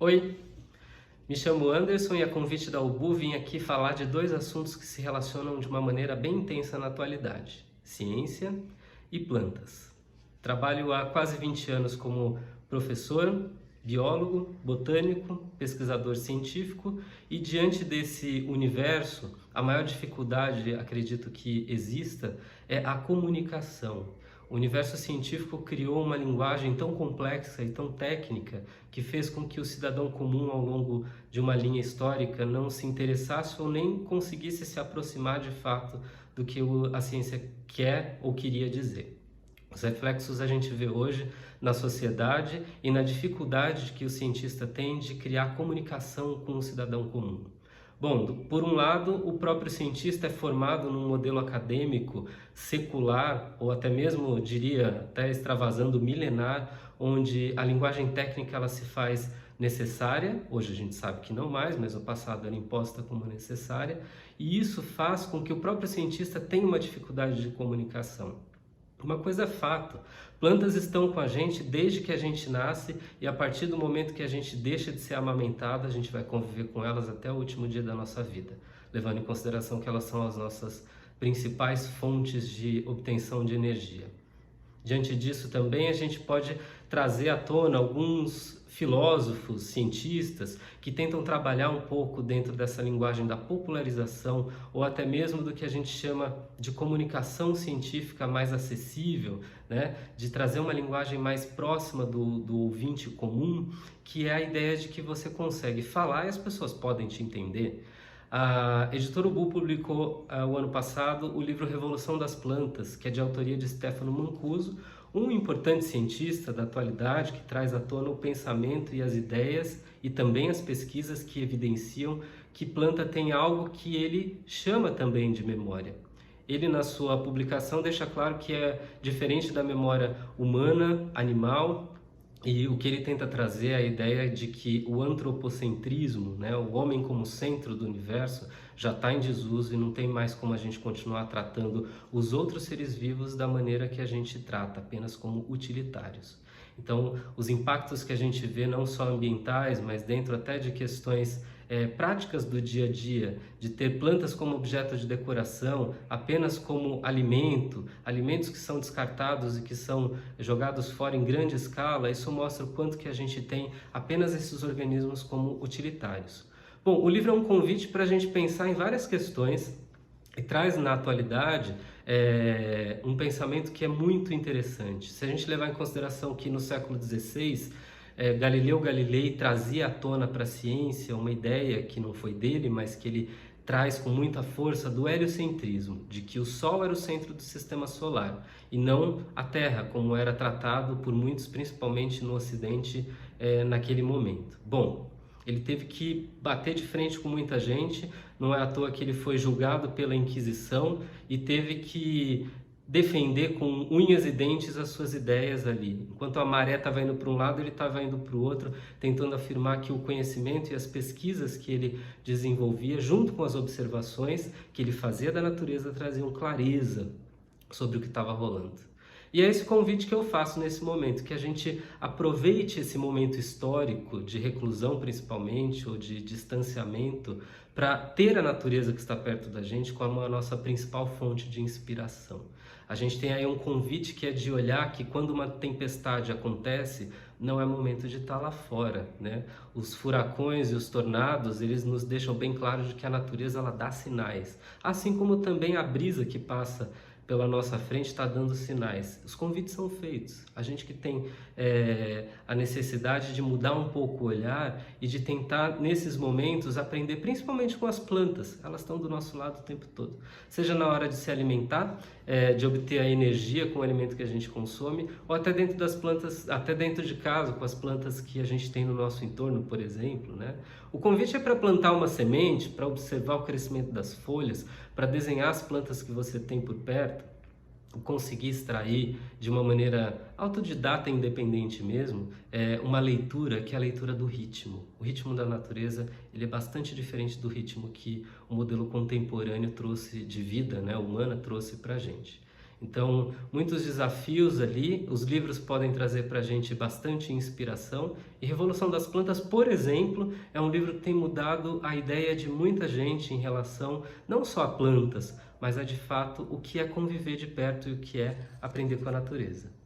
Oi, me chamo Anderson e a convite da UBU vim aqui falar de dois assuntos que se relacionam de uma maneira bem intensa na atualidade: ciência e plantas. Trabalho há quase 20 anos como professor, biólogo, botânico, pesquisador científico e diante desse universo, a maior dificuldade, acredito que exista, é a comunicação. O universo científico criou uma linguagem tão complexa e tão técnica que fez com que o cidadão comum, ao longo de uma linha histórica, não se interessasse ou nem conseguisse se aproximar de fato do que a ciência quer ou queria dizer. Os reflexos a gente vê hoje na sociedade e na dificuldade que o cientista tem de criar comunicação com o cidadão comum. Bom, por um lado, o próprio cientista é formado num modelo acadêmico secular, ou até mesmo, diria, até extravasando milenar, onde a linguagem técnica ela se faz necessária, hoje a gente sabe que não mais, mas no passado era imposta como necessária, e isso faz com que o próprio cientista tenha uma dificuldade de comunicação. Uma coisa é fato, plantas estão com a gente desde que a gente nasce e a partir do momento que a gente deixa de ser amamentado, a gente vai conviver com elas até o último dia da nossa vida, levando em consideração que elas são as nossas principais fontes de obtenção de energia. Diante disso também a gente pode trazer à tona alguns filósofos, cientistas que tentam trabalhar um pouco dentro dessa linguagem da popularização ou até mesmo do que a gente chama de comunicação científica mais acessível, né? De trazer uma linguagem mais próxima do ouvinte comum, que é a ideia de que você consegue falar e as pessoas podem te entender. A editora UBU publicou o ano passado o livro Revolução das Plantas, que é de autoria de Stefano Mancuso, um importante cientista da atualidade que traz à tona o pensamento e as ideias e também as pesquisas que evidenciam que planta tem algo que ele chama também de memória. Ele, na sua publicação, deixa claro que é diferente da memória humana, animal, e o que ele tenta trazer é a ideia de que o antropocentrismo, né, o homem como centro do universo, já está em desuso e não tem mais como a gente continuar tratando os outros seres vivos da maneira que a gente trata, apenas como utilitários. Então, os impactos que a gente vê, não só ambientais, mas dentro até de questões práticas do dia a dia, de ter plantas como objeto de decoração, apenas como alimento, alimentos que são descartados e que são jogados fora em grande escala, isso mostra o quanto que a gente tem apenas esses organismos como utilitários. Bom, o livro é um convite para a gente pensar em várias questões e traz na atualidade um pensamento que é muito interessante. Se a gente levar em consideração que no século XVI Galileu Galilei trazia à tona para a ciência uma ideia que não foi dele, mas que ele traz com muita força do heliocentrismo, de que o Sol era o centro do sistema solar e não a Terra, como era tratado por muitos, principalmente no Ocidente, naquele momento. Bom, ele teve que bater de frente com muita gente, não é à toa que ele foi julgado pela Inquisição e teve que defender com unhas e dentes as suas ideias ali. Enquanto a maré estava indo para um lado, ele estava indo para o outro, tentando afirmar que o conhecimento e as pesquisas que ele desenvolvia, junto com as observações que ele fazia da natureza, traziam clareza sobre o que estava rolando. E é esse convite que eu faço nesse momento, que a gente aproveite esse momento histórico de reclusão principalmente, ou de distanciamento, para ter a natureza que está perto da gente como a nossa principal fonte de inspiração. A gente tem aí um convite que é de olhar que quando uma tempestade acontece, não é momento de estar lá fora, né? Os furacões e os tornados, eles nos deixam bem claro de que a natureza ela dá sinais, assim como também a brisa que passa pela nossa frente está dando sinais. Os convites são feitos. A gente que tem a necessidade de mudar um pouco o olhar e de tentar, nesses momentos, aprender principalmente com as plantas. Elas estão do nosso lado o tempo todo. Seja na hora de se alimentar, de obter a energia com o alimento que a gente consome, ou até dentro das plantas, até dentro de casa, com as plantas que a gente tem no nosso entorno, por exemplo, né? O convite é para plantar uma semente, para observar o crescimento das folhas, para desenhar as plantas que você tem por perto, conseguir extrair de uma maneira autodidata e independente mesmo, uma leitura que é a leitura do ritmo. O ritmo da natureza ele é bastante diferente do ritmo que o modelo contemporâneo trouxe de vida, né, humana trouxe para a gente. Então, muitos desafios ali, os livros podem trazer para a gente bastante inspiração. E Revolução das Plantas, por exemplo, é um livro que tem mudado a ideia de muita gente em relação não só a plantas, mas a de fato o que é conviver de perto e o que é aprender com a natureza.